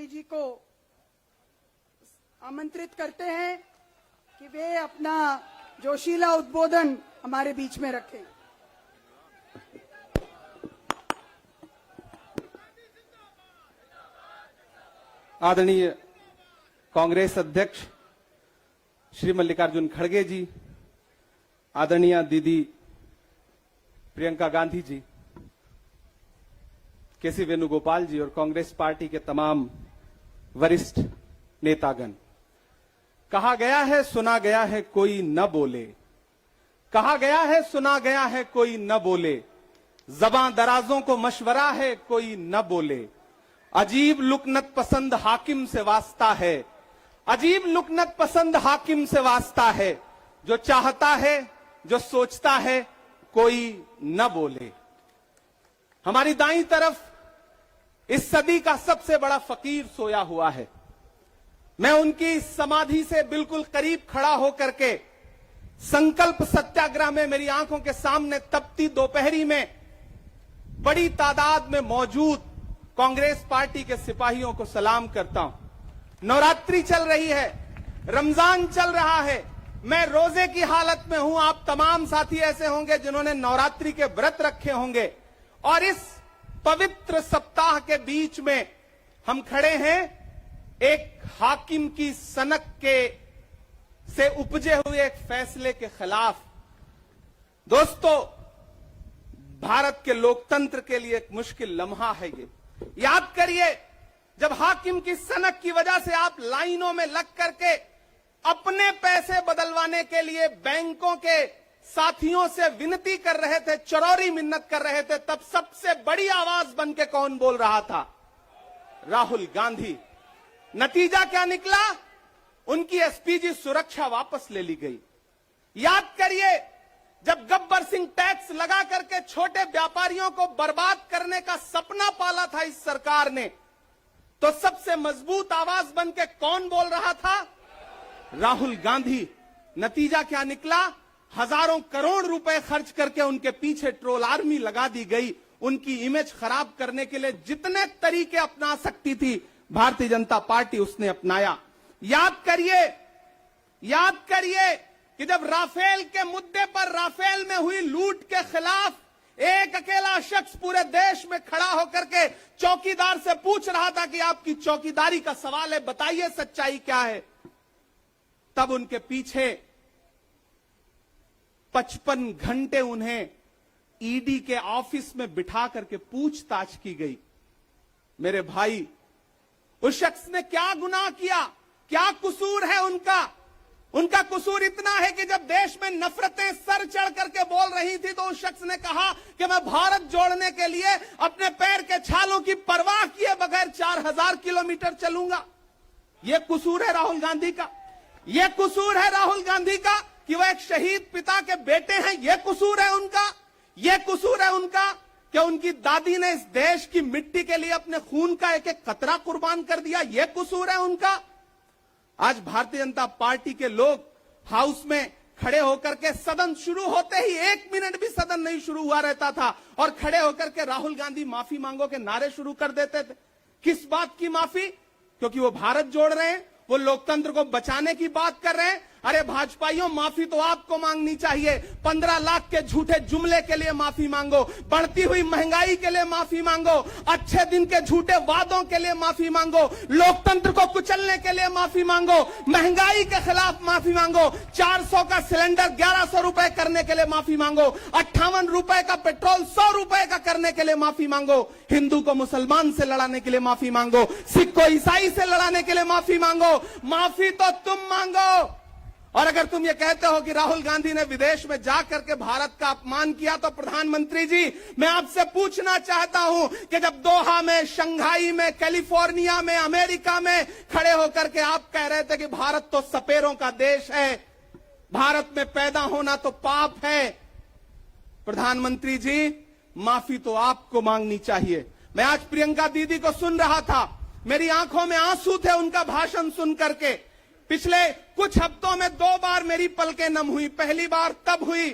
प्रधानमंत्री जी को आमंत्रित करते हैं कि वे अपना जोशीला उद्बोधन हमारे बीच में रखें। आदरणीय कांग्रेस अध्यक्ष श्री मल्लिकार्जुन खड़गे जी, आदरणीय दीदी प्रियंका गांधी जी, केसी वेणुगोपाल जी और कांग्रेस पार्टी के तमाम वरिष्ठ नेतागण, कहा गया है सुना गया है कोई न बोले, कहा गया है सुना गया है कोई न बोले, ज़बां दराजों को मशवरा है कोई न बोले, अजीब लुकनत पसंद हाकिम से वास्ता है, अजीब लुकनत पसंद हाकिम से वास्ता है, जो चाहता है जो सोचता है कोई न बोले। हमारी दाईं तरफ इस सदी का सबसे बड़ा फकीर सोया हुआ है। मैं उनकी समाधि से बिल्कुल करीब खड़ा होकर के संकल्प सत्याग्रह में मेरी आंखों के सामने तपती दोपहरी में बड़ी तादाद में मौजूद कांग्रेस पार्टी के सिपाहियों को सलाम करता हूं। नवरात्रि चल रही है, रमजान चल रहा है, मैं रोजे की हालत में हूं। आप तमाम साथी ऐसे होंगे जिन्होंने नवरात्रि के व्रत रखे होंगे और इस पवित्र सप्ताह के बीच में हम खड़े हैं एक हाकिम की सनक के से उपजे हुए एक फैसले के खिलाफ। दोस्तों, भारत के लोकतंत्र के लिए एक मुश्किल लम्हा है ये। याद करिए, जब हाकिम की सनक की वजह से आप लाइनों में लग करके अपने पैसे बदलवाने के लिए बैंकों के साथियों से विनती कर रहे थे, चरौरी मिन्नत कर रहे थे, तब सबसे बड़ी आवाज बन के कौन बोल रहा था? राहुल गांधी। नतीजा क्या निकला? उनकी एसपीजी सुरक्षा वापस ले ली गई। याद करिए, जब गब्बर सिंह टैक्स लगा करके छोटे व्यापारियों को बर्बाद करने का सपना पाला था इस सरकार ने, तो सबसे मजबूत आवाज बन के कौन बोल रहा था? राहुल गांधी। नतीजा क्या निकला? हजारों करोड़ रुपए खर्च करके उनके पीछे ट्रोल आर्मी लगा दी गई। उनकी इमेज खराब करने के लिए जितने तरीके अपना सकती थी भारतीय जनता पार्टी उसने अपनाया। याद करिए कि जब राफेल के मुद्दे पर, राफेल में हुई लूट के खिलाफ एक अकेला शख्स पूरे देश में खड़ा होकर के चौकीदार से पूछ रहा था कि आपकी चौकीदारी का सवाल है, बताइए सच्चाई क्या है, तब उनके पीछे 55 घंटे उन्हें ईडी के ऑफिस में बिठा करके पूछताछ की गई। मेरे भाई, उस शख्स ने क्या गुनाह किया? क्या कसूर है उनका? उनका कसूर इतना है कि जब देश में नफरतें सर चढ़ करके बोल रही थी तो उस शख्स ने कहा कि मैं भारत जोड़ने के लिए अपने पैर के छालों की परवाह किए बगैर 4000 किलोमीटर चलूंगा। यह कसूर है राहुल गांधी का। यह कसूर है राहुल गांधी का कि वह एक शहीद पिता के बेटे हैं। यह कसूर है उनका। यह कसूर है उनका कि उनकी दादी ने इस देश की मिट्टी के लिए अपने खून का एक एक कतरा कुर्बान कर दिया। यह कसूर है उनका। आज भारतीय जनता पार्टी के लोग हाउस में खड़े होकर के, सदन शुरू होते ही 1 मिनट भी सदन नहीं शुरू हुआ रहता था और खड़े होकर के राहुल गांधी माफी मांगो के नारे शुरू कर देते थे। किस बात की माफी? क्योंकि वो भारत जोड़ रहे हैं, वो लोकतंत्र को बचाने की बात कर रहे हैं। अरे भाजपाइयों, माफी तो आपको मांगनी चाहिए। 15 लाख के झूठे जुमले के लिए माफी मांगो, बढ़ती हुई महंगाई के लिए माफी मांगो, अच्छे दिन के झूठे वादों के लिए माफी मांगो, लोकतंत्र को कुचलने के लिए माफी मांगो, महंगाई के खिलाफ माफी मांगो, 400 का सिलेंडर 1100 रुपए करने के लिए माफी मांगो, 58 रुपए का पेट्रोल 100 रुपए का करने के लिए माफी मांगो, हिंदू को मुसलमान से लड़ाने के लिए माफी मांगो, सिख को ईसाई से लड़ाने के लिए माफी मांगो। माफी तो तुम मांगो। और अगर तुम ये कहते हो कि राहुल गांधी ने विदेश में जाकर के भारत का अपमान किया, तो प्रधानमंत्री जी, मैं आपसे पूछना चाहता हूं कि जब दोहा में, शंघाई में, कैलिफोर्निया में, अमेरिका में खड़े होकर के आप कह रहे थे कि भारत तो सपेरों का देश है, भारत में पैदा होना तो पाप है, प्रधानमंत्री जी, माफी तो आपको मांगनी चाहिए। मैं आज प्रियंका दीदी को सुन रहा था, मेरी आंखों में आंसू थे उनका भाषण सुन करके। पिछले कुछ हफ्तों में 2 बार मेरी पलकें नम हुई। पहली बार तब हुई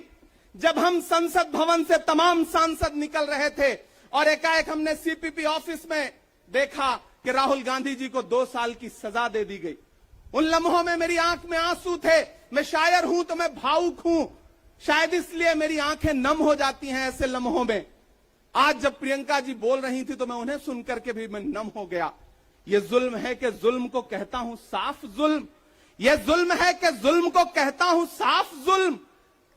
जब हम संसद भवन से तमाम सांसद निकल रहे थे और एकाएक हमने सीपीपी ऑफिस में देखा कि राहुल गांधी जी को 2 साल की सजा दे दी गई। उन लम्हों में मेरी आंख में आंसू थे। मैं शायर हूं तो मैं भावुक हूं, शायद इसलिए मेरी आंखें नम हो जाती हैं ऐसे लम्हों में। आज जब प्रियंका जी बोल रही थी तो मैं उन्हें सुनकर के भी मैं नम हो गया। यह जुल्म है कि जुल्म को कहता हूं साफ जुल्म, यह जुल्म है कि जुल्म को कहता हूं साफ जुल्म।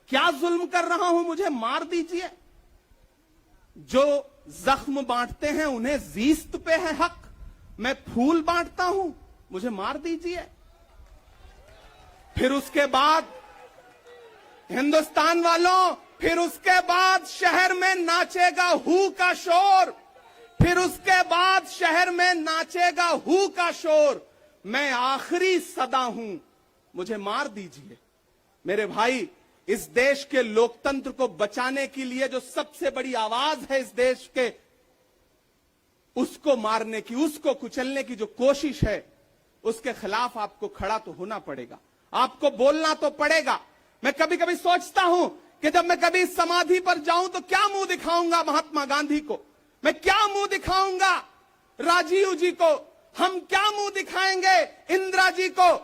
क्या जुल्म कर रहा हूं, मुझे मार दीजिए। जो जख्म बांटते हैं उन्हें जीस्त पे है हक, मैं फूल बांटता हूं, मुझे मार दीजिए। फिर उसके बाद हिंदुस्तान वालों, फिर उसके बाद शहर में नाचेगा हू का शोर, फिर उसके बाद शहर में नाचेगा हू का शोर। मैं आखिरी सदा हूं, मुझे मार दीजिए। मेरे भाई, इस देश के लोकतंत्र को बचाने के लिए जो सबसे बड़ी आवाज है इस देश के, उसको मारने की, उसको कुचलने की जो कोशिश है, उसके खिलाफ आपको खड़ा तो होना पड़ेगा, आपको बोलना तो पड़ेगा। मैं कभी कभी सोचता हूं कि जब मैं कभी समाधि पर जाऊं तो क्या मुंह दिखाऊंगा महात्मा गांधी को, मैं क्या मुंह दिखाऊंगा राजीव जी को, हम क्या मुंह दिखाएंगे इंदिरा जी को,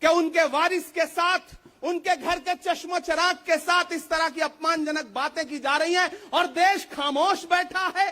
कि उनके वारिस के साथ, उनके घर के चश्मो चिराग के साथ इस तरह की अपमानजनक बातें की जा रही हैं और देश खामोश बैठा है।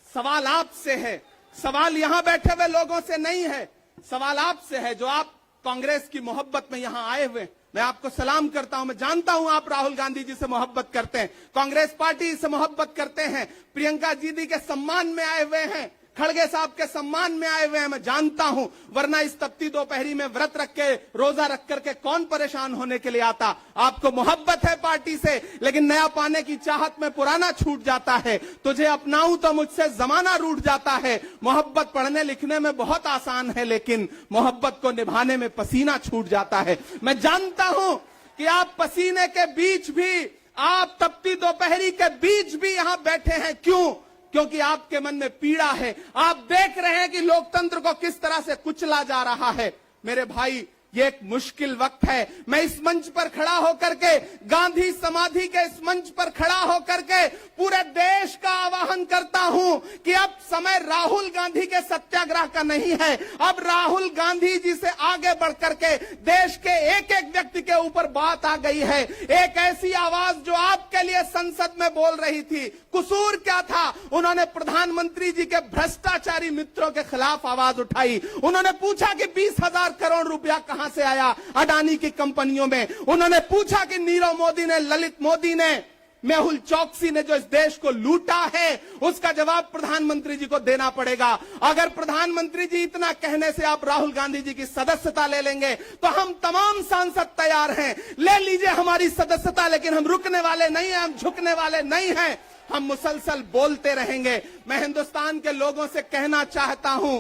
सवाल आपसे है, सवाल यहां बैठे हुए लोगों से नहीं है, सवाल आपसे है जो आप कांग्रेस की मोहब्बत में यहां आए हुए। मैं आपको सलाम करता हूं, मैं जानता हूं आप राहुल गांधी जी से मोहब्बत करते हैं, कांग्रेस पार्टी से मोहब्बत करते हैं, प्रियंका जी के सम्मान में आए हुए हैं, खड़गे साहब के सम्मान में आए हुए हैं, मैं जानता हूं। वरना इस तपती दोपहरी में व्रत रख के, रोजा रख करके कौन परेशान होने के लिए आता। आपको मोहब्बत है पार्टी से, लेकिन नया पाने की चाहत में पुराना छूट जाता है। तुझे अपनाऊं तो मुझसे जमाना रूठ जाता है। मोहब्बत पढ़ने लिखने में बहुत आसान है, लेकिन मोहब्बत को निभाने में पसीना छूट जाता है। मैं जानता हूं कि आप पसीने के बीच भी, आप तपती दोपहरी के बीच भी यहां बैठे हैं। क्यों? क्योंकि आपके मन में पीड़ा है। आप देख रहे हैं कि लोकतंत्र को किस तरह से कुचला जा रहा है। मेरे भाई, ये एक मुश्किल वक्त है। मैं इस मंच पर खड़ा होकर के, गांधी समाधि के इस मंच पर खड़ा होकर के पूरे देश का आह्वान करता हूं कि अब समय राहुल गांधी के सत्याग्रह का नहीं है। अब राहुल गांधी जी से आगे बढ़ करके देश के एक एक व्यक्ति के ऊपर बात आ गई है। एक ऐसी आवाज जो आपके लिए संसद में बोल रही थी, कसूर क्या था? उन्होंने प्रधानमंत्री जी के भ्रष्टाचारी मित्रों के खिलाफ आवाज उठाई। उन्होंने पूछा कि 20,000 करोड़ रुपया कहां से आया अडानी की कंपनियों में। उन्होंने पूछा कि नीरव मोदी ने, ललित मोदी ने, मेहुल चौकसी ने जो इस देश को लूटा है, उसका जवाब प्रधानमंत्री जी को देना पड़ेगा। अगर प्रधानमंत्री जी इतना कहने से आप राहुल गांधी जी की सदस्यता ले लेंगे तो हम तमाम सांसद तैयार हैं, ले लीजिए हमारी सदस्यता, लेकिन हम रुकने वाले नहीं हैं, हम झुकने वाले नहीं हैं, हम मुसलसल बोलते रहेंगे। मैं हिंदुस्तान के लोगों से कहना चाहता हूं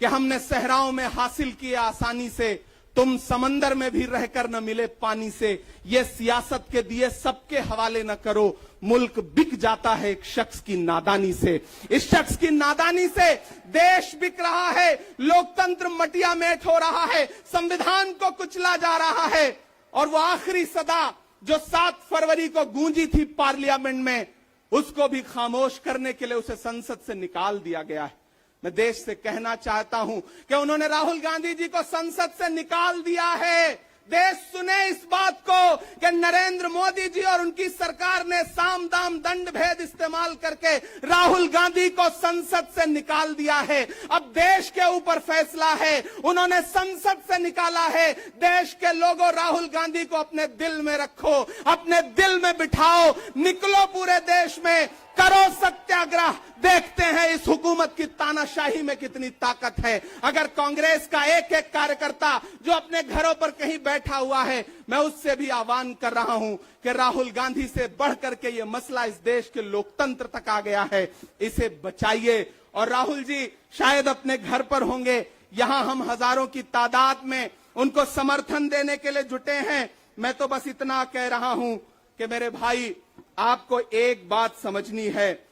कि हमने सहराओं में हासिल किए आसानी से, तुम समंदर में भी रहकर न मिले पानी से। ये सियासत के दिए सबके हवाले न करो, मुल्क बिक जाता है एक शख्स की नादानी से। इस शख्स की नादानी से देश बिक रहा है, लोकतंत्र मटिया मेट हो रहा है, संविधान को कुचला जा रहा है। और वो आखिरी सदा जो 7 फरवरी को गूंजी थी पार्लियामेंट में, उसको भी खामोश करने के लिए उसे संसद से निकाल दिया गया है। मैं देश से कहना चाहता हूं कि उन्होंने राहुल गांधी जी को संसद से निकाल दिया है। देश सुने इस बात को कि नरेंद्र मोदी जी और उनकी सरकार ने साम दाम दंड भेद इस्तेमाल करके राहुल गांधी को संसद से निकाल दिया है। अब देश के ऊपर फैसला है, उन्होंने संसद से निकाला है। देश के लोगों, राहुल गांधी को अपने दिल में रखो, अपने दिल में बिठाओ, निकलो पूरे देश में, करो सत्याग्रह। देखते हैं इस हुकूमत की तानाशाही में कितनी ताकत है। अगर कांग्रेस का एक एक कार्यकर्ता जो अपने घरों पर कहीं बैठा हुआ है, मैं उससे भी आह्वान कर रहा हूं कि राहुल गांधी से बढ़कर के ये मसला इस देश के लोकतंत्र तक आ गया है, इसे बचाइए। और राहुल जी शायद अपने घर पर होंगे, यहां हम हजारों की तादाद में उनको समर्थन देने के लिए जुटे हैं। मैं तो बस इतना कह रहा हूं कि मेरे भाई, आपको एक बात समझनी है,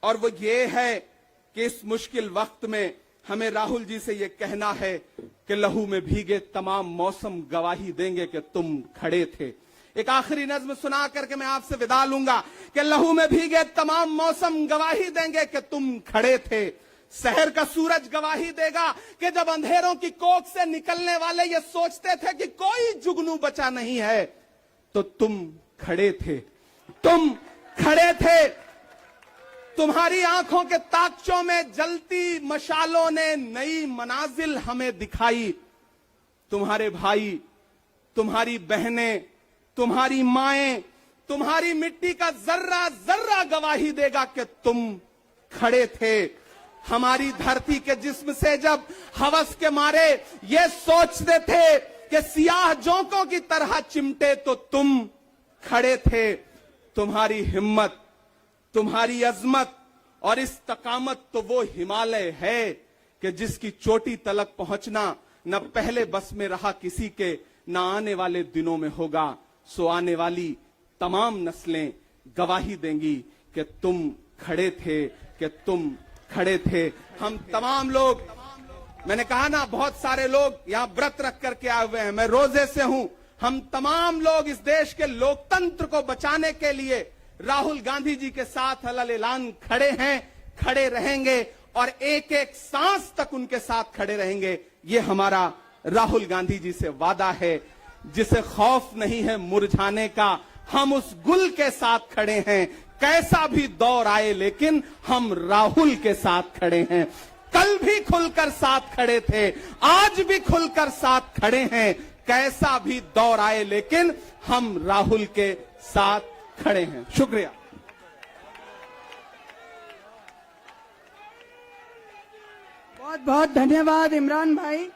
और वो ये है कि इस मुश्किल वक्त में हमें राहुल जी से ये कहना है कि लहू में भीगे तमाम मौसम गवाही देंगे कि तुम खड़े थे। एक आखिरी नज्म सुना करके मैं आपसे विदा लूंगा कि लहू में भीगे तमाम मौसम गवाही देंगे कि तुम खड़े थे। शहर का सूरज गवाही देगा कि जब अंधेरों की कोख से निकलने वाले ये सोचते थे कि कोई जुगनू बचा नहीं है, तो तुम खड़े थे, तुम खड़े थे। तुम्हारी आंखों के ताकचों में जलती मशालों ने नई मनाजिल हमें दिखाई। तुम्हारे भाई, तुम्हारी बहनें, तुम्हारी माएं, तुम्हारी मिट्टी का जर्रा जर्रा गवाही देगा कि तुम खड़े थे। हमारी धरती के जिस्म से जब हवस के मारे ये सोचते थे कि सियाह जोंकों की तरह चिमटे, तो तुम खड़े थे। तुम्हारी हिम्मत, तुम्हारी अजमत और इस्तकामत तो वो हिमालय है कि जिसकी चोटी तलक पहुंचना न पहले बस में रहा किसी के, न आने वाले दिनों में होगा। सो आने वाली तमाम नस्लें गवाही देंगी कि तुम खड़े थे, कि तुम खड़े थे। हम तमाम लोग, मैंने कहा ना, बहुत सारे लोग यहां व्रत रख करके आए हुए हैं, मैं रोजे से हूं। हम तमाम लोग इस देश के लोकतंत्र को बचाने के लिए राहुल गांधी जी के साथ अलल ऐलान खड़े हैं, खड़े रहेंगे और एक एक सांस तक उनके साथ खड़े रहेंगे। ये हमारा राहुल गांधी जी से वादा है। जिसे खौफ नहीं है मुरझाने का, हम उस गुल के साथ खड़े हैं। कैसा भी दौर आए लेकिन हम राहुल के साथ खड़े हैं। कल भी खुलकर साथ खड़े थे, आज भी खुलकर साथ खड़े हैं। कैसा भी दौर आए लेकिन हम राहुल के साथ खड़े हैं। शुक्रिया। बहुत बहुत धन्यवाद इमरान भाई,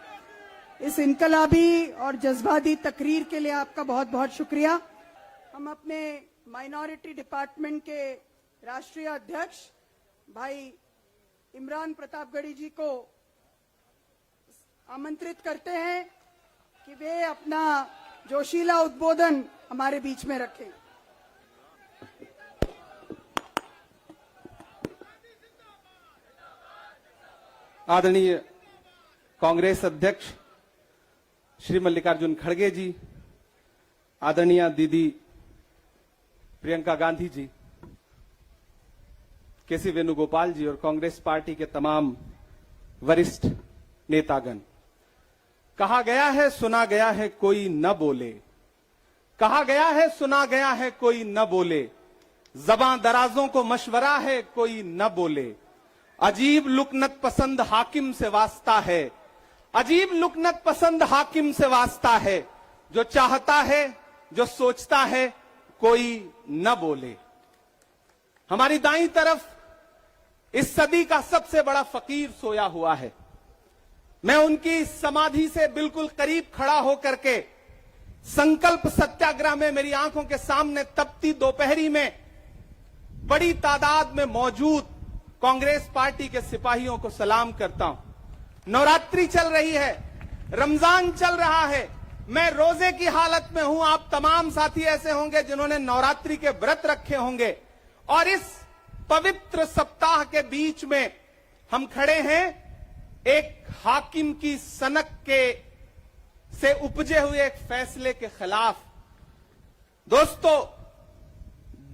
इस इनकलाबी और जज्बाती तकरीर के लिए आपका बहुत बहुत शुक्रिया। हम अपने माइनॉरिटी डिपार्टमेंट के राष्ट्रीय अध्यक्ष भाई इमरान प्रतापगढ़ी जी को आमंत्रित करते हैं कि वे अपना जोशीला उद्बोधन हमारे बीच में रखें। आदरणीय कांग्रेस अध्यक्ष श्री मल्लिकार्जुन खड़गे जी, आदरणीय दीदी प्रियंका गांधी जी, केसी वेणुगोपाल जी और कांग्रेस पार्टी के तमाम वरिष्ठ नेतागण, कहा गया है सुना गया है कोई न बोले, कहा गया है सुना गया है कोई न बोले, ज़बां दराजों को मशवरा है कोई न बोले, अजीब लुकनत पसंद हाकिम से वास्ता है, अजीब लुकनत पसंद हाकिम से वास्ता है, जो चाहता है जो सोचता है कोई न बोले। हमारी दाईं तरफ इस सदी का सबसे बड़ा फकीर सोया हुआ है। मैं उनकी समाधि से बिल्कुल करीब खड़ा होकर के संकल्प सत्याग्रह में मेरी आंखों के सामने तपती दोपहरी में बड़ी तादाद में मौजूद कांग्रेस पार्टी के सिपाहियों को सलाम करता हूं। नवरात्रि चल रही है, रमजान चल रहा है, मैं रोजे की हालत में हूं। आप तमाम साथी ऐसे होंगे जिन्होंने नवरात्रि के व्रत रखे होंगे और इस पवित्र सप्ताह के बीच में हम खड़े हैं एक हाकिम की सनक के से उपजे हुए एक फैसले के खिलाफ। दोस्तों,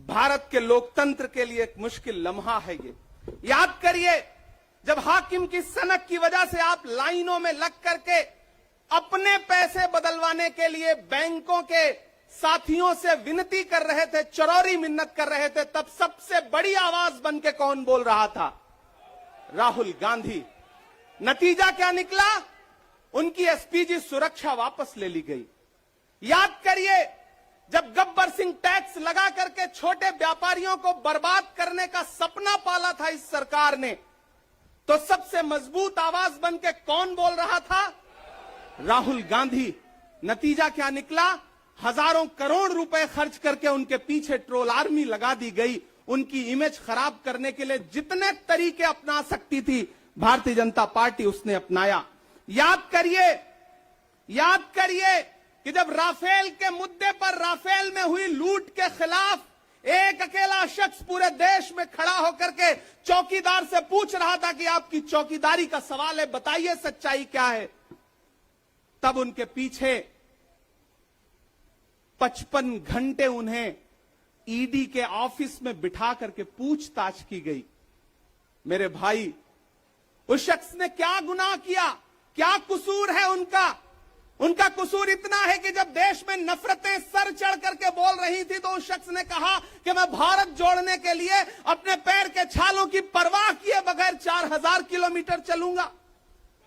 भारत के लोकतंत्र के लिए एक मुश्किल लम्हा है ये। याद करिए, जब हाकिम की सनक की वजह से आप लाइनों में लग करके अपने पैसे बदलवाने के लिए बैंकों के साथियों से विनती कर रहे थे, चरौरी मिन्नत कर रहे थे, तब सबसे बड़ी आवाज बन के कौन बोल रहा था? राहुल गांधी। नतीजा क्या निकला? उनकी एसपीजी सुरक्षा वापस ले ली गई। याद करिए, जब गब्बर सिंह टैक्स लगा करके छोटे व्यापारियों को बर्बाद करने का सपना पाला था इस सरकार ने, तो सबसे मजबूत आवाज बन के कौन बोल रहा था? राहुल गांधी। नतीजा क्या निकला? हजारों करोड़ रुपए खर्च करके उनके पीछे ट्रोल आर्मी लगा दी गई। उनकी इमेज खराब करने के लिए जितने तरीके अपना सकती थी भारतीय जनता पार्टी उसने अपनाया। याद करिए कि जब राफेल के मुद्दे पर, राफेल में हुई लूट के खिलाफ एक अकेला शख्स पूरे देश में खड़ा होकर के चौकीदार से पूछ रहा था कि आपकी चौकीदारी का सवाल है, बताइए सच्चाई क्या है, तब उनके पीछे 55 घंटे उन्हें ईडी के ऑफिस में बिठा करके पूछताछ की गई। मेरे भाई, उस शख्स ने क्या गुनाह किया, क्या कसूर है उनका? उनका कसूर इतना है कि जब देश में नफरतें सर चढ़ करके बोल रही थी तो उस शख्स ने कहा कि मैं भारत जोड़ने के लिए अपने पैर के छालों की परवाह किए बगैर 4000 किलोमीटर चलूंगा।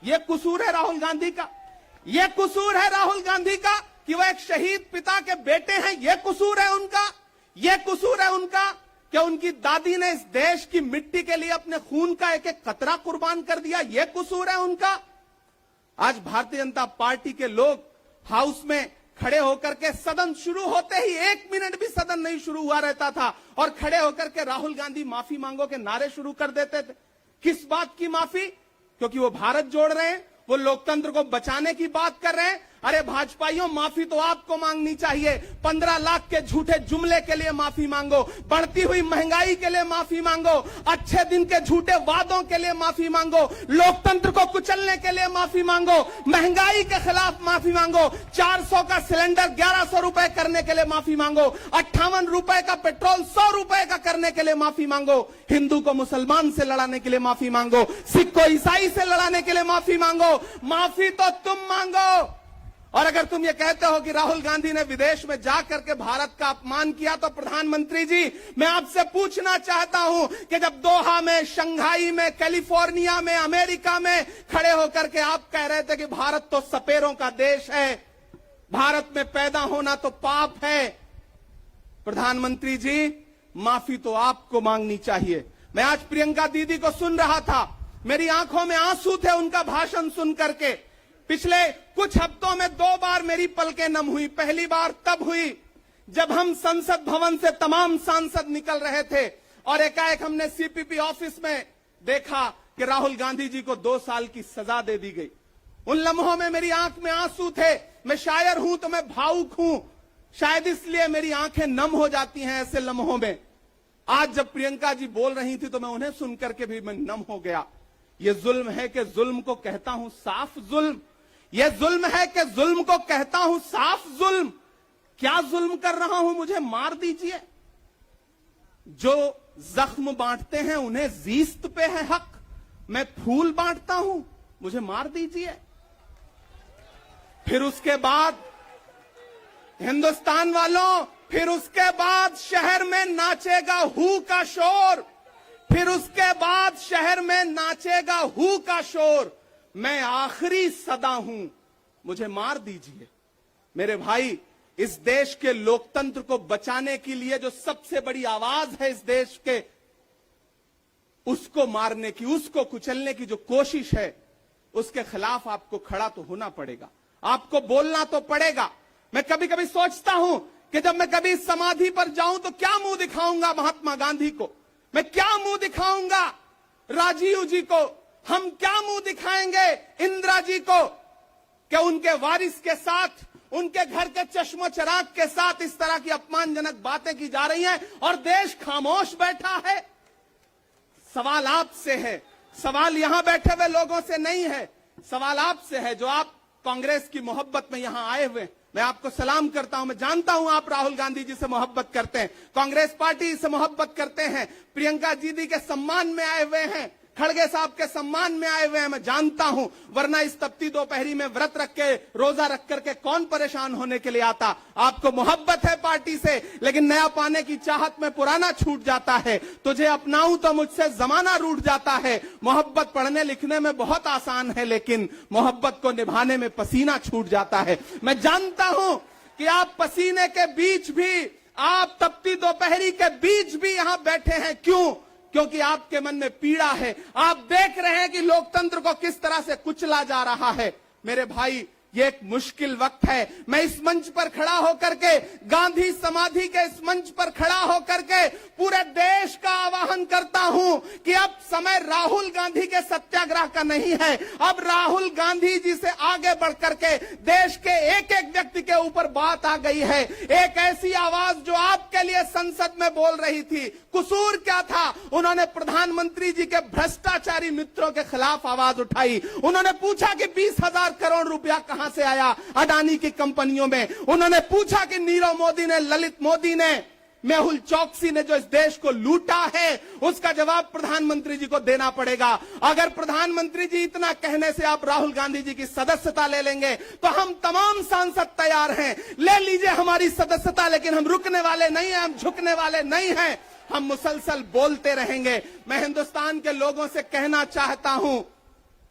यह कसूर है राहुल गांधी का। यह कसूर है राहुल गांधी का कि वह एक शहीद पिता के बेटे हैं। यह कसूर है उनका। यह कसूर है उनका कि उनकी दादी ने इस देश की मिट्टी के लिए अपने खून का एक एक कतरा कुर्बान कर दिया। यह कसूर है उनका। आज भारतीय जनता पार्टी के लोग हाउस में खड़े होकर के सदन शुरू होते ही 1 मिनट भी सदन नहीं शुरू हुआ रहता था और खड़े होकर के राहुल गांधी माफी मांगो के नारे शुरू कर देते थे। किस बात की माफी? क्योंकि वो भारत जोड़ रहे हैं, वो लोकतंत्र को बचाने की बात कर रहे हैं। अरे भाजपाइयों, माफी तो आपको मांगनी चाहिए। 15 लाख के झूठे जुमले के लिए माफी मांगो, बढ़ती हुई महंगाई के लिए माफी मांगो, अच्छे दिन के झूठे वादों के लिए माफी मांगो, लोकतंत्र को कुचलने के लिए माफी मांगो, महंगाई के खिलाफ माफी मांगो, 400 का सिलेंडर 1100 रुपए करने के लिए माफी मांगो, 58 रुपए का पेट्रोल 100 रुपए का करने के लिए माफी मांगो, हिंदू को मुसलमान से लड़ाने के लिए माफी मांगो, सिख को ईसाई से लड़ाने के लिए माफी मांगो। माफी तो तुम मांगो। और अगर तुम ये कहते हो कि राहुल गांधी ने विदेश में जाकर के भारत का अपमान किया, तो प्रधानमंत्री जी, मैं आपसे पूछना चाहता हूं कि जब दोहा में, शंघाई में, कैलिफोर्निया में, अमेरिका में खड़े होकर के आप कह रहे थे कि भारत तो सपेरों का देश है, भारत में पैदा होना तो पाप है, प्रधानमंत्री जी, माफी तो आपको मांगनी चाहिए। मैं आज प्रियंका दीदी को सुन रहा था, मेरी आंखों में आंसू थे उनका भाषण सुन करके। पिछले कुछ हफ्तों में 2 बार मेरी पलकें नम हुई। पहली बार तब हुई जब हम संसद भवन से तमाम सांसद निकल रहे थे और एकाएक हमने सीपीपी ऑफिस में देखा कि राहुल गांधी जी को 2 साल की सजा दे दी गई। उन लम्हों में मेरी आंख में आंसू थे। मैं शायर हूं तो मैं भावुक हूं, शायद इसलिए मेरी आंखें नम हो जाती हैं ऐसे लम्हों में। आज जब प्रियंका जी बोल रही थी तो मैं उन्हें सुनकर के भी मैं नम हो गया। ये जुल्म है कि जुल्म को कहता हूं साफ जुल्म। यह जुल्म है कि जुल्म को कहता हूं साफ जुल्म। क्या जुल्म कर रहा हूं? मुझे मार दीजिए। जो जख्म बांटते हैं उन्हें जीस्त पे है हक। मैं फूल बांटता हूं, मुझे मार दीजिए। फिर उसके बाद हिंदुस्तान वालों, फिर उसके बाद शहर में नाचेगा हू का शोर। फिर उसके बाद शहर में नाचेगा हू का शोर। मैं आखिरी सदा हूं, मुझे मार दीजिए। मेरे भाई, इस देश के लोकतंत्र को बचाने के लिए जो सबसे बड़ी आवाज है इस देश के, उसको मारने की, उसको कुचलने की जो कोशिश है, उसके खिलाफ आपको खड़ा तो होना पड़ेगा, आपको बोलना तो पड़ेगा। मैं कभी कभी सोचता हूं कि जब मैं कभी समाधि पर जाऊं तो क्या मुंह दिखाऊंगा महात्मा गांधी को, मैं क्या मुंह दिखाऊंगा राजीव जी को, हम क्या मुंह दिखाएंगे इंदिरा जी को कि उनके वारिस के साथ, उनके घर के चश्मो चिराग के साथ इस तरह की अपमानजनक बातें की जा रही हैं और देश खामोश बैठा है। सवाल आपसे है, सवाल यहां बैठे हुए लोगों से नहीं है, सवाल आपसे है जो आप कांग्रेस की मोहब्बत में यहां आए हुए। मैं आपको सलाम करता हूं, मैं जानता हूं आप राहुल गांधी जी से मोहब्बत करते हैं, कांग्रेस पार्टी से मोहब्बत करते हैं, प्रियंका दीदी के सम्मान में आए हुए हैं, खड़गे साहब के सम्मान में आए हुए हैं, मैं जानता हूं। वरना इस तपती दोपहरी में व्रत रख के, रोजा रख करके कौन परेशान होने के लिए आता। आपको मोहब्बत है पार्टी से, लेकिन नया पाने की चाहत में पुराना छूट जाता है। तुझे अपनाऊं तो मुझसे जमाना रूठ जाता है। मोहब्बत पढ़ने लिखने में बहुत आसान है, लेकिन मोहब्बत को निभाने में पसीना छूट जाता है। मैं जानता हूं कि आप पसीने के बीच भी, आप तपती दोपहरी के बीच भी यहां बैठे हैं। क्यों? क्योंकि आपके मन में पीड़ा है। आप देख रहे हैं कि लोकतंत्र को किस तरह से कुचला जा रहा है। मेरे भाई, ये एक मुश्किल वक्त है। मैं इस मंच पर खड़ा होकर के, गांधी समाधि के इस मंच पर खड़ा होकर के पूरे देश का आह्वान करता हूं कि अब समय राहुल गांधी के सत्याग्रह का नहीं है। अब राहुल गांधी जी से आगे बढ़ करके देश के एक एक व्यक्ति के ऊपर बात आ गई है। एक ऐसी आवाज जो आपके लिए संसद में बोल रही थी, कसूर क्या था? उन्होंने प्रधानमंत्री जी के भ्रष्टाचारी मित्रों के खिलाफ आवाज उठाई। उन्होंने पूछा कि 20,000 करोड़ रुपया कहां से आया अडानी की कंपनियों में। उन्होंने पूछा कि नीरव मोदी ने, ललित मोदी ने मेहुल चौकसी ने जो इस देश को लूटा है उसका जवाब प्रधानमंत्री जी को देना पड़ेगा। अगर प्रधानमंत्री जी इतना कहने से आप राहुल गांधी जी की सदस्यता ले लेंगे तो हम तमाम सांसद तैयार हैं, ले लीजिए हमारी सदस्यता, लेकिन हम रुकने वाले नहीं हैं, हम झुकने वाले नहीं हैं, हम मुसलसल बोलते रहेंगे। मैं हिंदुस्तान के लोगों से कहना चाहता हूं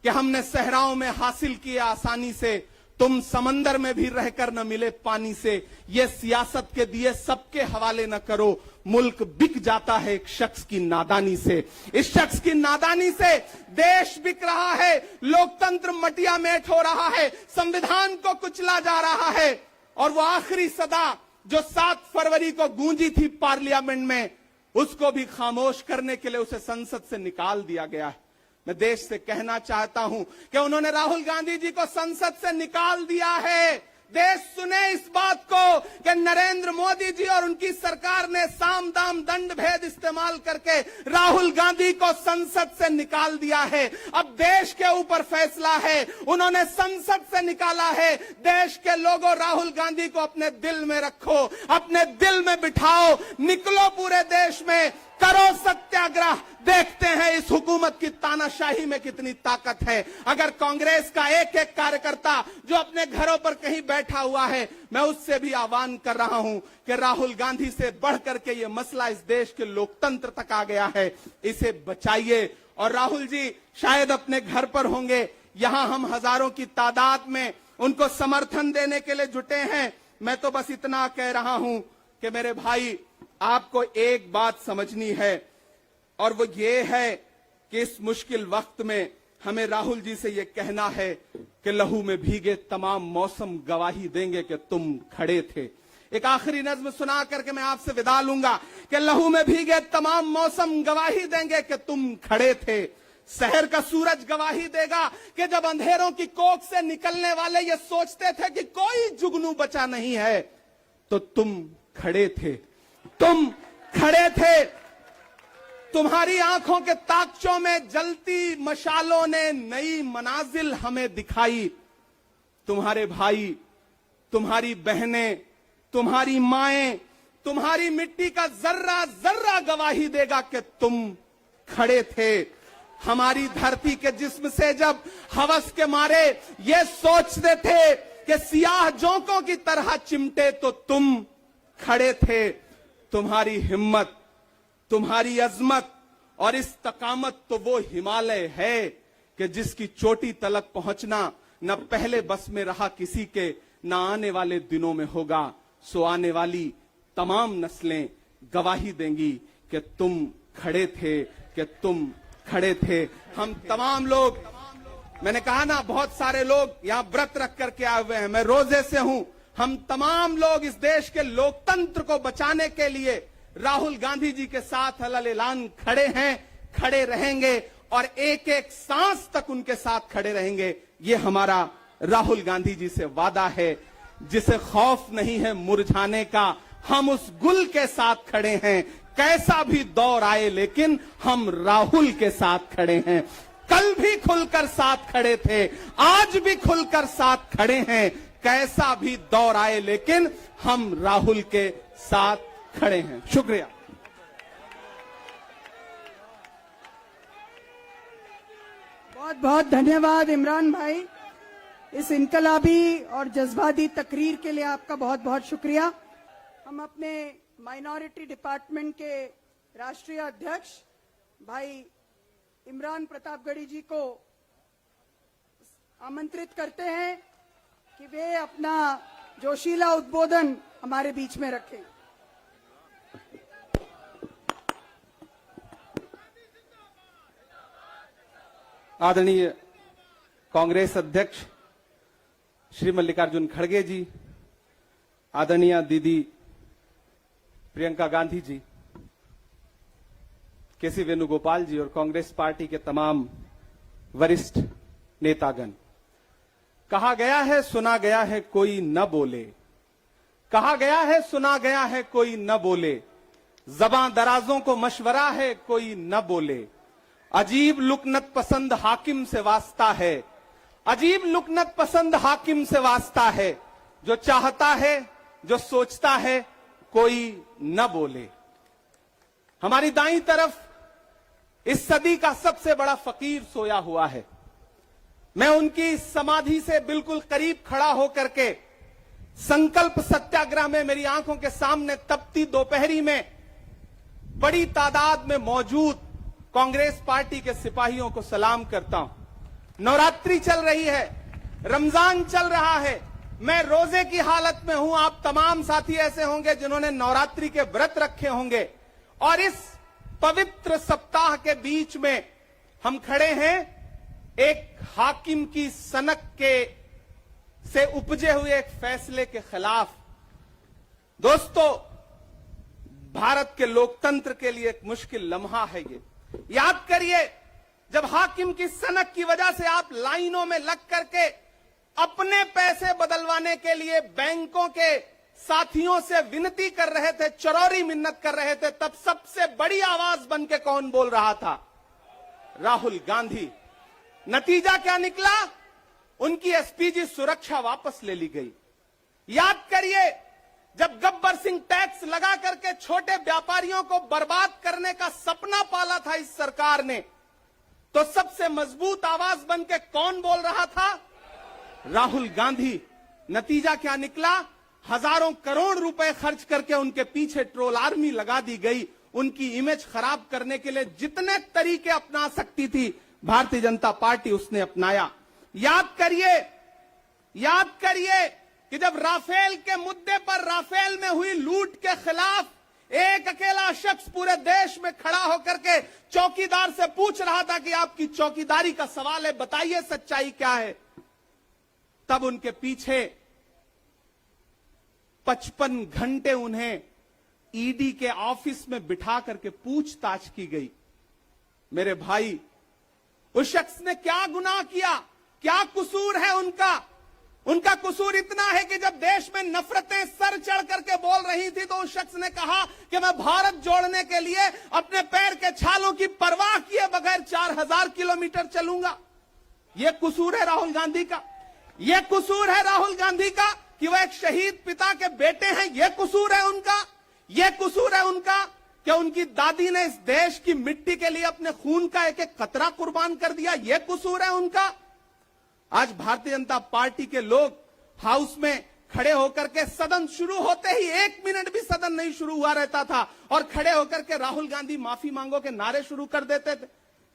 कि हमने सहराओं में हासिल किया आसानी से, तुम समंदर में भी रहकर न मिले पानी से। ये सियासत के दिए सबके हवाले न करो, मुल्क बिक जाता है एक शख्स की नादानी से। इस शख्स की नादानी से देश बिक रहा है, लोकतंत्र मटिया मेट हो रहा है, संविधान को कुचला जा रहा है। और वो आखिरी सदा जो 7 फरवरी को गूंजी थी पार्लियामेंट में, उसको भी खामोश करने के लिए उसे संसद से निकाल दिया गया है। मैं देश से कहना चाहता हूं कि उन्होंने राहुल गांधी जी को संसद से निकाल दिया है। देश सुने इस बात को कि नरेंद्र मोदी जी और उनकी सरकार ने साम दाम दंड भेद इस्तेमाल करके राहुल गांधी को संसद से निकाल दिया है। अब देश के ऊपर फैसला है, उन्होंने संसद से निकाला है। देश के लोगों, राहुल गांधी को अपने दिल में रखो, अपने दिल में बिठाओ, निकलो पूरे देश में, करो सत्याग्रह। देखते हैं इस हुकूमत की तानाशाही में कितनी ताकत है। अगर कांग्रेस का एक एक कार्यकर्ता जो अपने घरों पर कहीं बैठा हुआ है, मैं उससे भी आह्वान कर रहा हूं कि राहुल गांधी से बढ़कर के ये मसला इस देश के लोकतंत्र तक आ गया है, इसे बचाइए। और राहुल जी शायद अपने घर पर होंगे, यहां हम हजारों की तादाद में उनको समर्थन देने के लिए जुटे हैं। मैं तो बस इतना कह रहा हूं कि मेरे भाई, आपको एक बात समझनी है, और वो ये है कि इस मुश्किल वक्त में हमें राहुल जी से ये कहना है कि लहू में भीगे तमाम मौसम गवाही देंगे कि तुम खड़े थे। एक आखिरी नज्म सुना करके मैं आपसे विदा लूंगा कि लहू में भीगे तमाम मौसम गवाही देंगे कि तुम खड़े थे। शहर का सूरज गवाही देगा कि जब अंधेरों की कोख से निकलने वाले ये सोचते थे कि कोई जुगनू बचा नहीं है, तो तुम खड़े थे, तुम खड़े थे। तुम्हारी आंखों के ताकचों में जलती मशालों ने नई मनाजिल हमें दिखाई। तुम्हारे भाई, तुम्हारी बहनें, तुम्हारी माएं, तुम्हारी मिट्टी का जर्रा जर्रा गवाही देगा कि तुम खड़े थे। हमारी धरती के जिस्म से जब हवस के मारे ये सोचते थे कि सियाह जोंकों की तरह चिमटे, तो तुम खड़े थे। तुम्हारी हिम्मत, तुम्हारी अजमत और इस्तकामत तो वो हिमालय है कि जिसकी चोटी तलक पहुंचना न पहले बस में रहा किसी के, न आने वाले दिनों में होगा। सो आने वाली तमाम नस्लें गवाही देंगी कि तुम खड़े थे, कि तुम खड़े थे। हम तमाम लोग, मैंने कहा ना, बहुत सारे लोग यहां व्रत रख करके आए हुए हैं, मैं रोजे से हूं। हम तमाम लोग इस देश के लोकतंत्र को बचाने के लिए राहुल गांधी जी के साथ अलल ऐलान खड़े हैं, खड़े रहेंगे और एक एक सांस तक उनके साथ खड़े रहेंगे। ये हमारा राहुल गांधी जी से वादा है। जिसे खौफ नहीं है मुरझाने का, हम उस गुल के साथ खड़े हैं। कैसा भी दौर आए, लेकिन हम राहुल के साथ खड़े हैं। कल भी खुलकर साथ खड़े थे, आज भी खुलकर साथ खड़े हैं। कैसा भी दौर आए, लेकिन हम राहुल के साथ खड़े हैं। शुक्रिया। बहुत बहुत धन्यवाद इमरान भाई, इस इनकलाबी और जज्बाती तकरीर के लिए आपका बहुत बहुत शुक्रिया। हम अपने माइनॉरिटी डिपार्टमेंट के राष्ट्रीय अध्यक्ष भाई इमरान प्रतापगढ़ी जी को आमंत्रित करते हैं कि वे अपना जोशीला उद्बोधन हमारे बीच में रखें। आदरणीय कांग्रेस अध्यक्ष श्री मल्लिकार्जुन खड़गे जी, आदरणीय दीदी प्रियंका गांधी जी, केसी वेणुगोपाल जी और कांग्रेस पार्टी के तमाम वरिष्ठ नेतागण, कहा गया है सुना गया है कोई न बोले, कहा गया है सुना गया है कोई न बोले, ज़बां दराजों को मशवरा है कोई न बोले, अजीब लुकनत पसंद हाकिम से वास्ता है, अजीब लुकनत पसंद हाकिम से वास्ता है, जो चाहता है, जो सोचता है कोई न बोले। हमारी दाईं तरफ इस सदी का सबसे बड़ा फकीर सोया हुआ है। मैं उनकी समाधि से बिल्कुल करीब खड़ा होकर के संकल्प सत्याग्रह में मेरी आंखों के सामने तपती दोपहरी में बड़ी तादाद में मौजूद कांग्रेस पार्टी के सिपाहियों को सलाम करता हूं। नवरात्रि चल रही है, रमजान चल रहा है, मैं रोजे की हालत में हूं। आप तमाम साथी ऐसे होंगे जिन्होंने नवरात्रि के व्रत रखे होंगे और इस पवित्र सप्ताह के बीच में हम खड़े हैं एक हाकिम की सनक के से उपजे हुए एक फैसले के खिलाफ। दोस्तों, भारत के लोकतंत्र के लिए एक मुश्किल लम्हा है ये। याद करिए, जब हाकिम की सनक की वजह से आप लाइनों में लग करके अपने पैसे बदलवाने के लिए बैंकों के साथियों से विनती कर रहे थे, चरौरी मिन्नत कर रहे थे, तब सबसे बड़ी आवाज बन के कौन बोल रहा था? राहुल गांधी। नतीजा क्या निकला? उनकी एसपीजी सुरक्षा वापस ले ली गई। याद करिए, जब गब्बर सिंह टैक्स लगा करके छोटे व्यापारियों को बर्बाद करने का सपना पाला था इस सरकार ने, तो सबसे मजबूत आवाज बन के कौन बोल रहा था? राहुल गांधी। नतीजा क्या निकला? हजारों करोड़ रुपए खर्च करके उनके पीछे ट्रोल आर्मी लगा दी गई। उनकी इमेज खराब करने के लिए जितने तरीके अपना सकती थी भारतीय जनता पार्टी उसने अपनाया। याद करिए कि जब राफेल के मुद्दे पर राफेल में हुई लूट के खिलाफ एक अकेला शख्स पूरे देश में खड़ा होकर के चौकीदार से पूछ रहा था कि आपकी चौकीदारी का सवाल है, बताइए सच्चाई क्या है। तब उनके पीछे 55 घंटे उन्हें ईडी के ऑफिस में बिठा करके पूछताछ की गई। मेरे भाई, उस शख्स ने क्या गुनाह किया? क्या कसूर है उनका? उनका कसूर इतना है कि जब देश में नफरतें सर चढ़ करके बोल रही थी तो उस शख्स ने कहा कि मैं भारत जोड़ने के लिए अपने पैर के छालों की परवाह किए बगैर 4000 किलोमीटर चलूंगा। यह कसूर है राहुल गांधी का। यह कसूर है राहुल गांधी का कि वह एक शहीद पिता के बेटे हैं। यह कसूर है उनका। यह कसूर है उनका कि उनकी दादी ने इस देश की मिट्टी के लिए अपने खून का एक एक कतरा कुर्बान कर दिया। यह कसूर है उनका। आज भारतीय जनता पार्टी के लोग हाउस में खड़े होकर के सदन शुरू होते ही 1 मिनट भी सदन नहीं शुरू हुआ रहता था और खड़े होकर के राहुल गांधी माफी मांगो के नारे शुरू कर देते थे।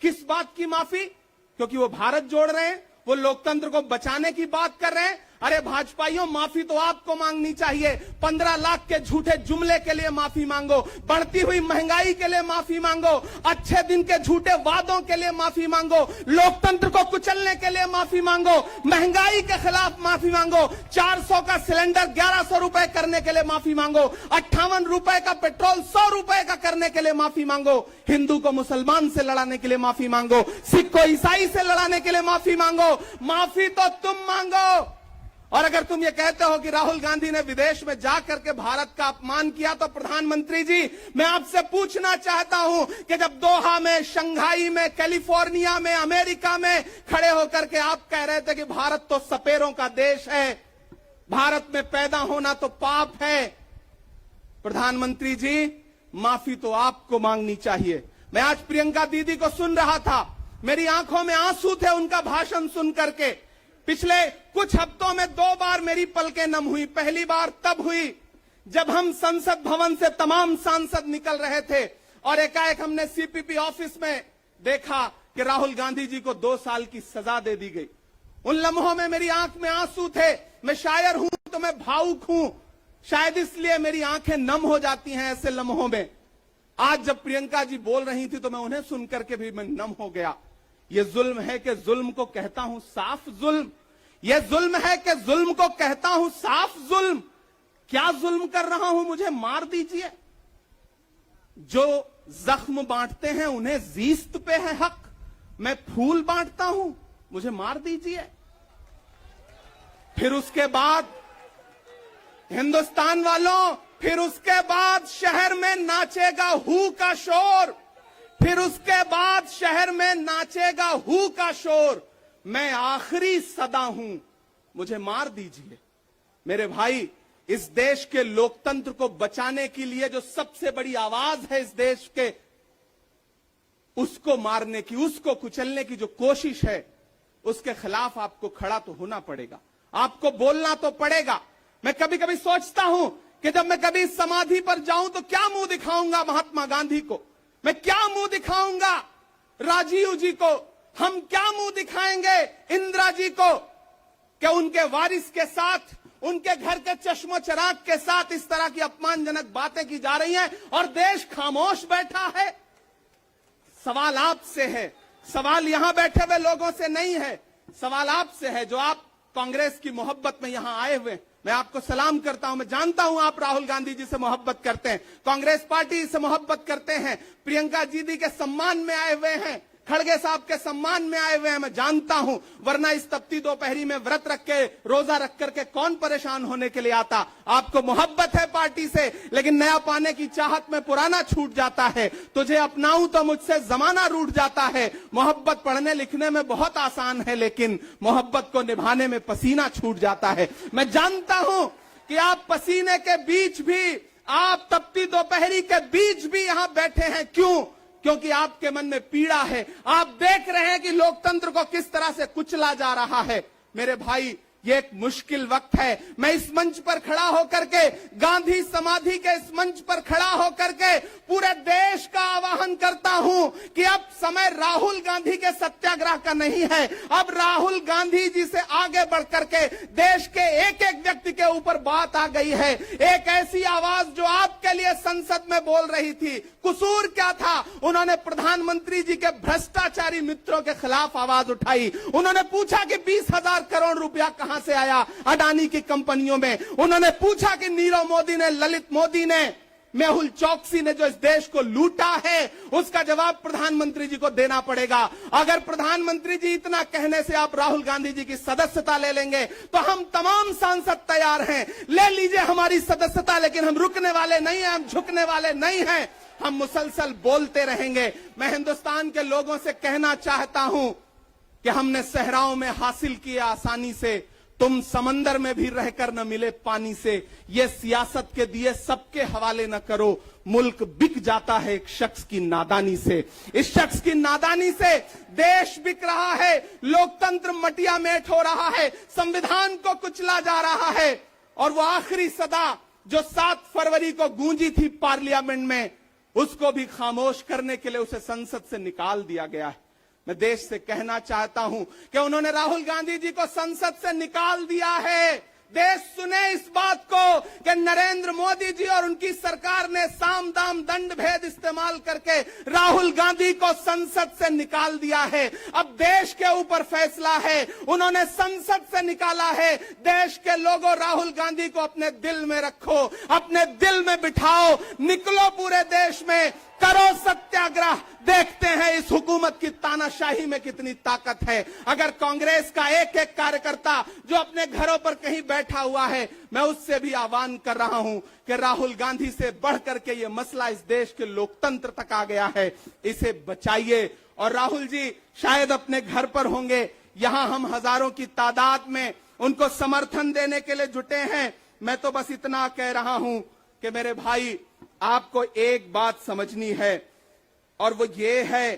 किस बात की माफी? क्योंकि वो भारत जोड़ रहे हैं, वो लोकतंत्र को बचाने की बात कर रहे हैं। अरे भाजपाइयों, माफी तो आपको मांगनी चाहिए। 15 लाख के झूठे जुमले के लिए माफी मांगो, बढ़ती हुई महंगाई के लिए माफी मांगो, अच्छे दिन के झूठे वादों के लिए माफी मांगो, लोकतंत्र को कुचलने के लिए माफी मांगो, महंगाई के खिलाफ माफी मांगो, 400 का सिलेंडर 1100 रुपए करने के लिए माफी मांगो, 58 रुपए का पेट्रोल 100 रुपए का करने के लिए माफी मांगो, हिंदू को मुसलमान से लड़ाने के लिए माफी मांगो, सिख को ईसाई से लड़ाने के लिए माफी मांगो। माफी तो तुम मांगो। और अगर तुम ये कहते हो कि राहुल गांधी ने विदेश में जाकर के भारत का अपमान किया, तो प्रधानमंत्री जी, मैं आपसे पूछना चाहता हूं कि जब दोहा में, शंघाई में, कैलिफोर्निया में, अमेरिका में खड़े होकर के आप कह रहे थे कि भारत तो सपेरों का देश है, भारत में पैदा होना तो पाप है, प्रधानमंत्री जी, माफी तो आपको मांगनी चाहिए। मैं आज प्रियंका दीदी को सुन रहा था, मेरी आंखों में आंसू थे उनका भाषण सुन करके। पिछले कुछ हफ्तों में 2 बार मेरी पलकें नम हुई। पहली बार तब हुई जब हम संसद भवन से तमाम सांसद निकल रहे थे और एकाएक हमने सीपीपी ऑफिस में देखा कि राहुल गांधी जी को 2 साल की सजा दे दी गई। उन लम्हों में मेरी आंख में आंसू थे। मैं शायर हूं तो मैं भावुक हूं, शायद इसलिए मेरी आंखें नम हो जाती हैं ऐसे लम्हों में। आज जब प्रियंका जी बोल रही थी तो मैं उन्हें सुनकर के भी मैं नम हो गया। ये जुल्म है कि जुल्म को कहता हूं साफ जुल्म। ये जुल्म है कि जुल्म को कहता हूं साफ जुल्म। क्या जुल्म कर रहा हूं? मुझे मार दीजिए। जो जख्म बांटते हैं उन्हें जीस्त पे है हक। मैं फूल बांटता हूं, मुझे मार दीजिए। फिर उसके बाद हिंदुस्तान वालों, फिर उसके बाद शहर में नाचेगा हू का शोर। फिर उसके बाद शहर में नाचेगा हू का शोर। मैं आखिरी सदा हूं, मुझे मार दीजिए। मेरे भाई, इस देश के लोकतंत्र को बचाने के लिए जो सबसे बड़ी आवाज है इस देश के, उसको मारने की, उसको कुचलने की जो कोशिश है, उसके खिलाफ आपको खड़ा तो होना पड़ेगा, आपको बोलना तो पड़ेगा। मैं कभी कभी सोचता हूं कि जब मैं कभी समाधि पर जाऊं तो क्या मुंह दिखाऊंगा महात्मा गांधी को, मैं क्या मुंह दिखाऊंगा राजीव जी को, हम क्या मुंह दिखाएंगे इंदिरा जी को, कि उनके वारिस के साथ, उनके घर के चश्मो चिराग के साथ इस तरह की अपमानजनक बातें की जा रही हैं और देश खामोश बैठा है। सवाल आपसे है, सवाल यहां बैठे हुए लोगों से नहीं है, सवाल आपसे है जो आप कांग्रेस की मोहब्बत में यहां आए हुए। मैं आपको सलाम करता हूं, मैं जानता हूं आप राहुल गांधी जी से मोहब्बत करते हैं, कांग्रेस पार्टी से मोहब्बत करते हैं, प्रियंका जी के सम्मान में आए हुए हैं, खड़गे साहब के सम्मान में आए हुए हैं, मैं जानता हूं, वरना इस तपती दोपहरी में व्रत रख के, रोजा रख करके कौन परेशान होने के लिए आता। आपको मोहब्बत है पार्टी से, लेकिन नया पाने की चाहत में पुराना छूट जाता है। तुझे अपनाऊं तो मुझसे जमाना रूठ जाता है। मोहब्बत पढ़ने लिखने में बहुत आसान है, लेकिन मोहब्बत को निभाने में पसीना छूट जाता है। मैं जानता हूं कि आप पसीने के बीच भी, आप तपती दोपहरी के बीच भी यहां बैठे हैं। क्यों? क्योंकि आपके मन में पीड़ा है। आप देख रहे हैं कि लोकतंत्र को किस तरह से कुचला जा रहा है। मेरे भाई, ये एक मुश्किल वक्त है। मैं इस मंच पर खड़ा होकर के, गांधी समाधि के इस मंच पर खड़ा होकर के पूरे देश का आह्वान करता हूं कि अब समय राहुल गांधी के सत्याग्रह का नहीं है। अब राहुल गांधी जी से आगे बढ़ करके देश के एक एक व्यक्ति के ऊपर बात आ गई है। एक ऐसी आवाज जो आपके लिए संसद में बोल रही थी, कसूर क्या था? उन्होंने प्रधानमंत्री जी के भ्रष्टाचारी मित्रों के खिलाफ आवाज उठाई। उन्होंने पूछा कि 20,000 करोड़ रुपया कहां से आया अडानी की कंपनियों में। उन्होंने पूछा कि नीरव मोदी ने, ललित मोदी ने, मेहुल चौकसी ने जो इस देश को लूटा है, उसका जवाब प्रधानमंत्री जी को देना पड़ेगा। अगर प्रधानमंत्री जी इतना कहने से आप राहुल गांधी जी की सदस्यता ले लेंगे तो हम तमाम सांसद तैयार हैं, ले लीजिए हमारी सदस्यता, लेकिन हम रुकने वाले नहीं हैं, हम झुकने वाले नहीं हैं, हम मुसलसल बोलते रहेंगे। मैं हिंदुस्तान के लोगों से कहना चाहता हूं कि हमने सहराओं में हासिल किया आसानी से, तुम समंदर में भी रहकर न मिले पानी से। ये सियासत के दिए सबके हवाले न करो, मुल्क बिक जाता है एक शख्स की नादानी से। इस शख्स की नादानी से देश बिक रहा है, लोकतंत्र मटिया मेट हो रहा है, संविधान को कुचला जा रहा है। और वो आखिरी सदा जो 7 फरवरी को गूंजी थी पार्लियामेंट में, उसको भी खामोश करने के लिए उसे संसद से निकाल दिया गया है। मैं देश से कहना चाहता हूं कि उन्होंने राहुल गांधी जी को संसद से निकाल दिया है। देश सुने इस बात को कि नरेंद्र मोदी जी और उनकी सरकार ने साम दाम दंड भेद इस्तेमाल करके राहुल गांधी को संसद से निकाल दिया है। अब देश के ऊपर फैसला है, उन्होंने संसद से निकाला है। देश के लोगों, राहुल गांधी को अपने दिल में रखो, अपने दिल में बिठाओ, निकलो पूरे देश में, करो सत्याग्रह। देखते हैं इस हुकूमत की तानाशाही में कितनी ताकत है। अगर कांग्रेस का एक एक कार्यकर्ता जो अपने घरों पर कहीं बैठा हुआ है, मैं उससे भी आह्वान कर रहा हूं कि राहुल गांधी से बढ़कर के ये मसला इस देश के लोकतंत्र तक आ गया है, इसे बचाइए। और राहुल जी शायद अपने घर पर होंगे, यहां हम हजारों की तादाद में उनको समर्थन देने के लिए जुटे हैं। मैं तो बस इतना कह रहा हूं कि मेरे भाई, आपको एक बात समझनी है, और वो ये है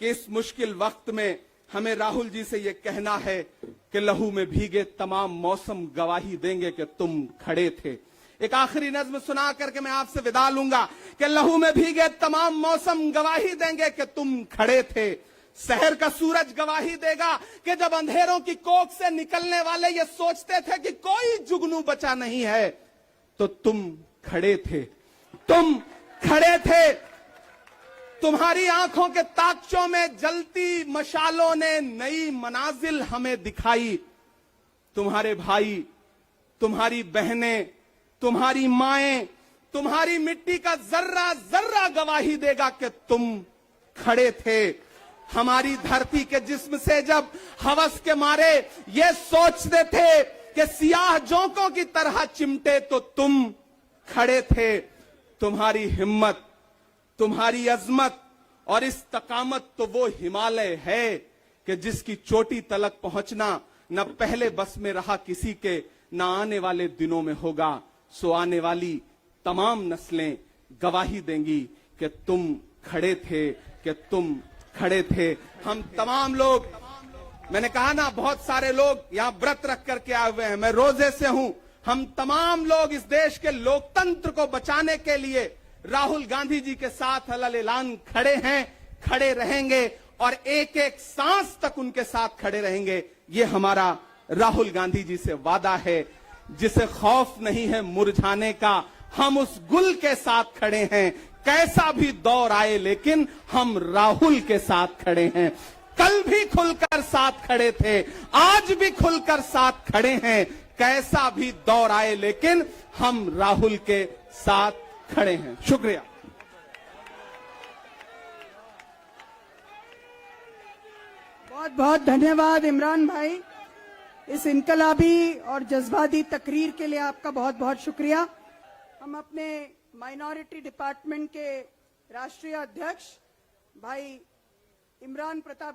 कि इस मुश्किल वक्त में हमें राहुल जी से ये कहना है कि लहू में भीगे तमाम मौसम गवाही देंगे कि तुम खड़े थे। एक आखिरी नज्म सुना करके मैं आपसे विदा लूंगा कि लहू में भीगे तमाम मौसम गवाही देंगे कि तुम खड़े थे। शहर का सूरज गवाही देगा कि जब अंधेरों की कोख से निकलने वाले ये सोचते थे कि कोई जुगनू बचा नहीं है, तो तुम खड़े थे, तुम खड़े थे। तुम्हारी आंखों के ताकचों में जलती मशालों ने नई मनाजिल हमें दिखाई। तुम्हारे भाई, तुम्हारी बहनें, तुम्हारी माएं, तुम्हारी मिट्टी का जर्रा जर्रा गवाही देगा कि तुम खड़े थे। हमारी धरती के जिस्म से जब हवस के मारे ये सोचते थे कि सियाह जोंकों की तरह चिमटे, तो तुम खड़े थे। तुम्हारी हिम्मत, तुम्हारी अजमत और इस्तकामत तो वो हिमालय है कि जिसकी चोटी तलक पहुंचना न पहले बस में रहा किसी के, न आने वाले दिनों में होगा। सो आने वाली तमाम नस्लें गवाही देंगी कि तुम खड़े थे, कि तुम खड़े थे। हम तमाम लोग, मैंने कहा ना, बहुत सारे लोग यहां व्रत रख करके आए हुए हैं, मैं रोजे से हूं। हम तमाम लोग इस देश के लोकतंत्र को बचाने के लिए राहुल गांधी जी के साथ अलग ऐलान खड़े हैं, खड़े रहेंगे और एक एक सांस तक उनके साथ खड़े रहेंगे। ये हमारा राहुल गांधी जी से वादा है। जिसे खौफ नहीं है मुरझाने का, हम उस गुल के साथ खड़े हैं। कैसा भी दौर आए लेकिन हम राहुल के साथ खड़े हैं। कल भी खुलकर साथ खड़े थे, आज भी खुलकर साथ खड़े हैं। कैसा भी दौर आए लेकिन हम राहुल के साथ खड़े हैं। शुक्रिया। बहुत बहुत धन्यवाद इमरान भाई, इस इनकलाबी और जज्बाती तकरीर के लिए आपका बहुत बहुत शुक्रिया। हम अपने माइनॉरिटी डिपार्टमेंट के राष्ट्रीय अध्यक्ष भाई इमरान प्रताप